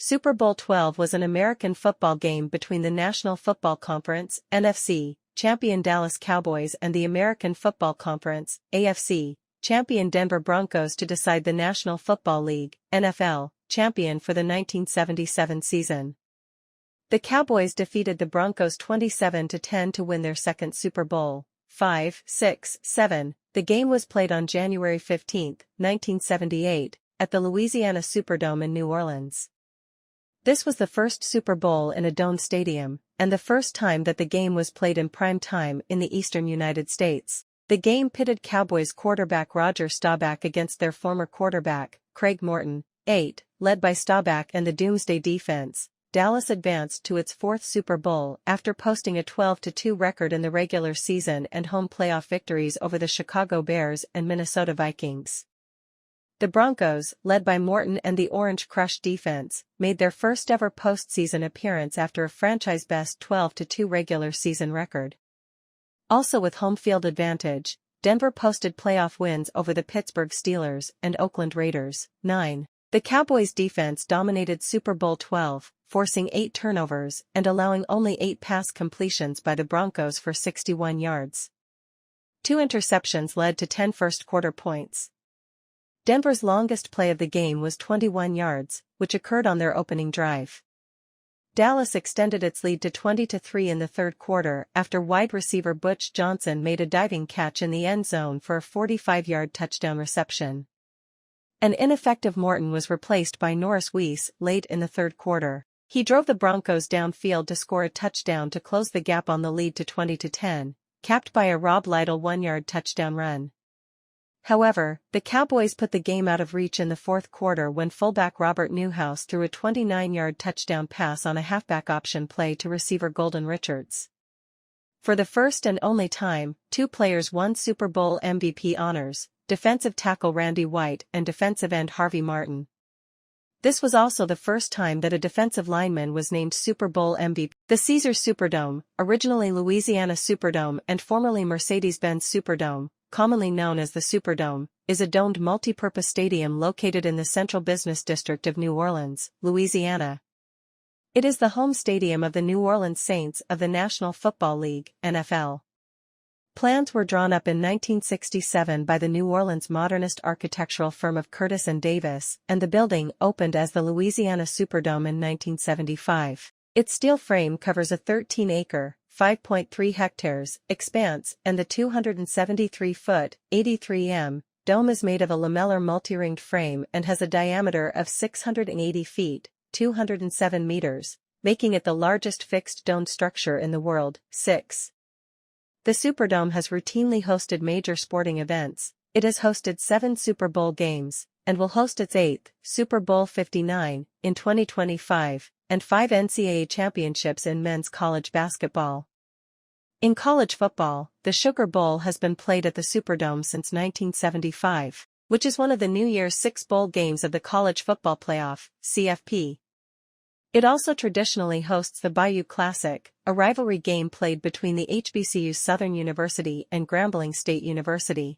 Super Bowl XII was an American football game between the National Football Conference (NFC) champion Dallas Cowboys and the American Football Conference (AFC) champion Denver Broncos to decide the National Football League (NFL) champion for the 1977 season. The Cowboys defeated the Broncos 27-10 to win their second Super Bowl. 5, 6, 7. The game was played on January 15, 1978, at the Louisiana Superdome in New Orleans. This was the first Super Bowl in a domed stadium, and the first time that the game was played in prime time in the eastern United States. The game pitted Cowboys quarterback Roger Staubach against their former quarterback, Craig Morton. 8, led by Staubach and the Doomsday Defense, Dallas advanced to its fourth Super Bowl after posting a 12-2 record in the regular season and home playoff victories over the Chicago Bears and Minnesota Vikings. The Broncos, led by Morton and the Orange Crush defense, made their first-ever postseason appearance after a franchise-best 12-2 regular season record. Also with home field advantage, Denver posted playoff wins over the Pittsburgh Steelers and Oakland Raiders. 9. The Cowboys' defense dominated Super Bowl XII, forcing 8 turnovers and allowing only 8 pass completions by the Broncos for 61 yards. 2 interceptions led to 10 first-quarter points. Denver's longest play of the game was 21 yards, which occurred on their opening drive. Dallas extended its lead to 20-3 in the third quarter after wide receiver Butch Johnson made a diving catch in the end zone for a 45-yard touchdown reception. An ineffective Morton was replaced by Norris Weiss late in the third quarter. He drove the Broncos downfield to score a touchdown to close the gap on the lead to 20-10, capped by a Rob Lytle 1-yard touchdown run. However, the Cowboys put the game out of reach in the fourth quarter when fullback Robert Newhouse threw a 29-yard touchdown pass on a halfback option play to receiver Golden Richards. For the first and only time, 2 players won Super Bowl MVP honors, defensive tackle Randy White and defensive end Harvey Martin. This was also the first time that a defensive lineman was named Super Bowl MVP. The Caesars Superdome, originally Louisiana Superdome and formerly Mercedes-Benz Superdome, commonly known as the Superdome, is a domed multi-purpose stadium located in the Central Business District of New Orleans, Louisiana. It is the home stadium of the New Orleans Saints of the National Football League, NFL. Plans were drawn up in 1967 by the New Orleans modernist architectural firm of Curtis and Davis, and the building opened as the Louisiana Superdome in 1975. Its steel frame covers a 13-acre, 5.3 hectares, expanse, and the 273-foot, 83 m, dome is made of a lamellar multi-ringed frame and has a diameter of 680 feet, 207 meters, making it the largest fixed domed structure in the world. 6. The Superdome has routinely hosted major sporting events. It has hosted 7 Super Bowl games, and will host its 8th, Super Bowl 59, in 2025, and 5 NCAA championships in men's college basketball. In college football, the Sugar Bowl has been played at the Superdome since 1975, which is one of the New Year's 6 bowl games of the College Football Playoff, CFP. It also traditionally hosts the Bayou Classic, a rivalry game played between the HBCU's Southern University and Grambling State University.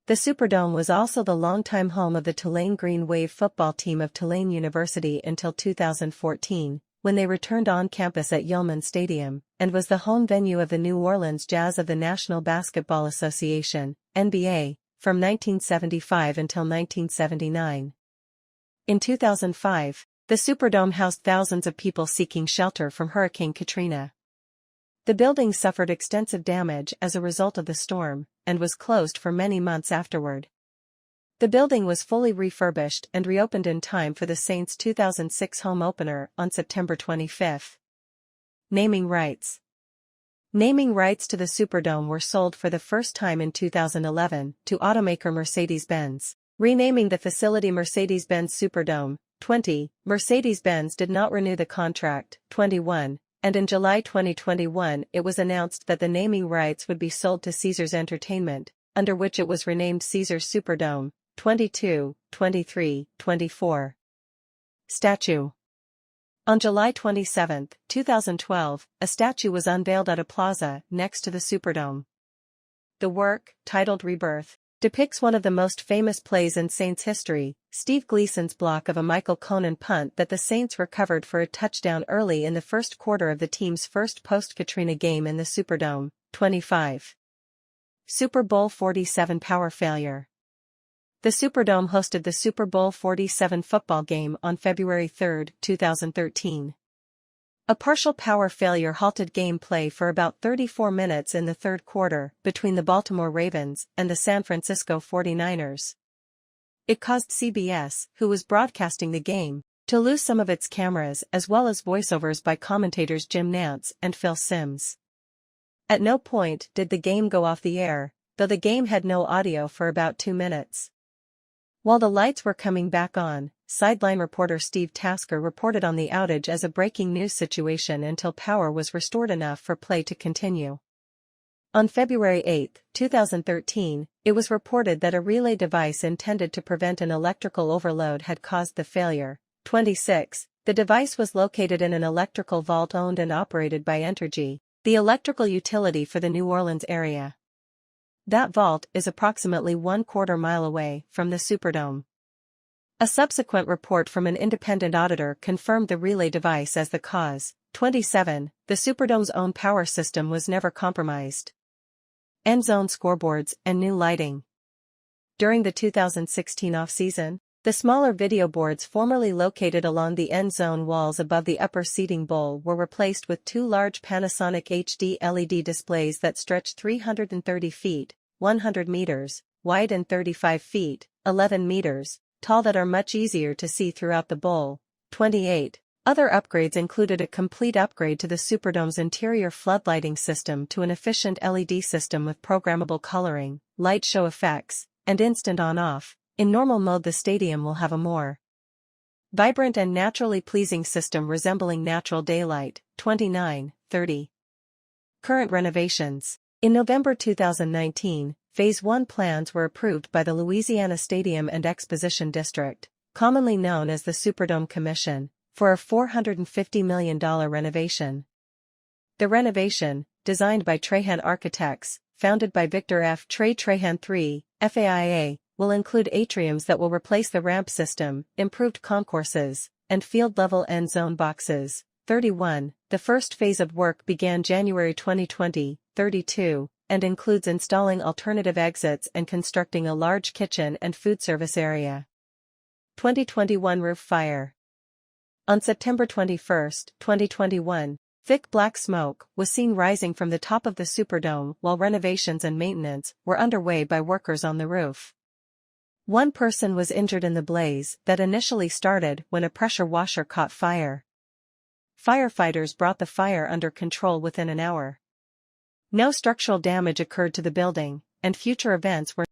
The Superdome was also the longtime home of the Tulane Green Wave football team of Tulane University until 2014, when they returned on campus at Yulman Stadium, and was the home venue of the New Orleans Jazz of the National Basketball Association, NBA, from 1975 until 1979. In 2005, the Superdome housed thousands of people seeking shelter from Hurricane Katrina. The building suffered extensive damage as a result of the storm, and was closed for many months afterward. The building was fully refurbished and reopened in time for the Saints' 2006 home opener on September 25. Naming rights. Naming rights to the Superdome were sold for the first time in 2011 to automaker Mercedes-Benz, renaming the facility Mercedes-Benz Superdome. 20. Mercedes-Benz did not renew the contract. 21. And in July 2021 it was announced that the naming rights would be sold to Caesars Entertainment, under which it was renamed Caesars Superdome. 22, 23, 24. Statue. On July 27, 2012, a statue was unveiled at a plaza next to the Superdome. The work, titled Rebirth, depicts one of the most famous plays in Saints history, Steve Gleason's block of a Michael Conan punt that the Saints recovered for a touchdown early in the first quarter of the team's first post-Katrina game in the Superdome. 25. Super Bowl 47 power failure. The Superdome hosted the Super Bowl 47 football game on February 3, 2013. A partial power failure halted gameplay for about 34 minutes in the third quarter between the Baltimore Ravens and the San Francisco 49ers. It caused CBS, who was broadcasting the game, to lose some of its cameras as well as voiceovers by commentators Jim Nantz and Phil Simms. At no point did the game go off the air, though the game had no audio for about 2 minutes. While the lights were coming back on, sideline reporter Steve Tasker reported on the outage as a breaking news situation until power was restored enough for play to continue. On February 8, 2013, it was reported that a relay device intended to prevent an electrical overload had caused the failure. 26. The device was located in an electrical vault owned and operated by Entergy, the electrical utility for the New Orleans area. That vault is approximately 1/4 mile away from the Superdome. A subsequent report from an independent auditor confirmed the relay device as the cause. 27. The Superdome's own power system was never compromised. End zone scoreboards and new lighting. During the 2016 off-season, the smaller video boards formerly located along the end zone walls above the upper seating bowl were replaced with 2 large Panasonic HD LED displays that stretched 330 feet, 100 meters, wide and 35 feet, 11 meters, tall that are much easier to see throughout the bowl. 28. Other upgrades included a complete upgrade to the Superdome's interior floodlighting system to an efficient LED system with programmable coloring, light show effects, and instant on-off. In normal mode the stadium will have a more vibrant and naturally pleasing system resembling natural daylight. 29. 30. Current renovations. In November 2019, Phase 1 plans were approved by the Louisiana Stadium and Exposition District, commonly known as the Superdome Commission, for a $450 million renovation. The renovation, designed by Trahan Architects, founded by Victor F. Trahan III, FAIA, will include atriums that will replace the ramp system, improved concourses, and field-level end zone boxes. 31. The first phase of work began January 2020. 32, and includes installing alternative exits and constructing a large kitchen and food service area. 2021 roof fire. On September 21, 2021, thick black smoke was seen rising from the top of the Superdome while renovations and maintenance were underway by workers on the roof. One person was injured in the blaze that initially started when a pressure washer caught fire. Firefighters brought the fire under control within an hour. No structural damage occurred to the building, and future events were